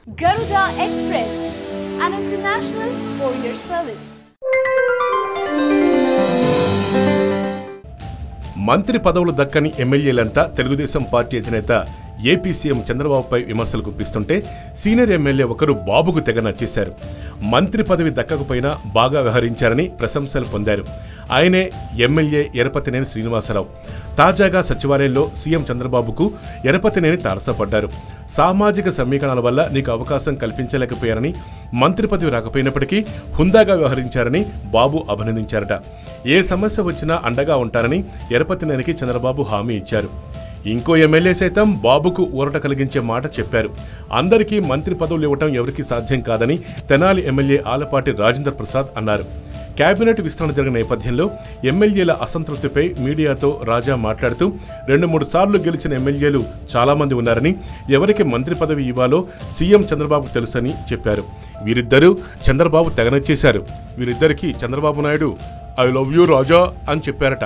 Garuda Express, an international courier service. మంత్రి పదవులు దక్కని ఎమ్మెల్యేలంతా Telugu Desam party అధినేత ఏపీ సీఎం చంద్రబాబుపై విమర్శలు గుప్పిస్తుంటే సీనియర్ ఎమ్మెల్యే ఒకరు బాబుకు తెగ నచ్చేశారు. మంత్రి పదవి దక్కకపోయినా బాగా వ్యవహరించారని ప్రశంసలు పొందారు. ఆయనే ఎమ్మెల్యే ఎరపతినేని శ్రీనివాసరావు. తాజాగా సచివాలయంలో సీఎం చంద్రబాబుకు ఎరపతినేని తారసపడ్డారు. సామాజిక సమీకరణాల వల్ల నీకు అవకాశం కల్పించలేకపోయారని, మంత్రి పదవి రాకపోయినప్పటికీ హుందాగా వ్యవహరించారని బాబు అభినందించారట. ఏ సమస్య వచ్చినా అండగా ఉంటారని ఎరపతినేనికి చంద్రబాబు హామీ ఇచ్చారు. ఇంకో ఎమ్మెల్యే సైతం బాబుకు ఊరట కలిగించే మాట చెప్పారు. అందరికీ మంత్రి పదవులు ఇవ్వటం ఎవరికీ సాధ్యం కాదని తెనాలి ఎమ్మెల్యే ఆలపాటి రాజేంద్ర ప్రసాద్ అన్నారు. కేబినెట్ విస్తరణ జరిగిన నేపథ్యంలో ఎమ్మెల్యేల అసంతృప్తిపై మీడియాతో రాజా మాట్లాడుతూ 2-3 సార్లు గెలిచిన ఎమ్మెల్యేలు చాలామంది ఉన్నారని, ఎవరికి మంత్రి పదవి ఇవ్వాలో సీఎం చంద్రబాబు తెలుసని చెప్పారు. వీరిద్దరూ చంద్రబాబు తెగనచ్చేశారు. వీరిద్దరికీ Chandrababu Naidu "I love you Raja" అని చెప్పారట.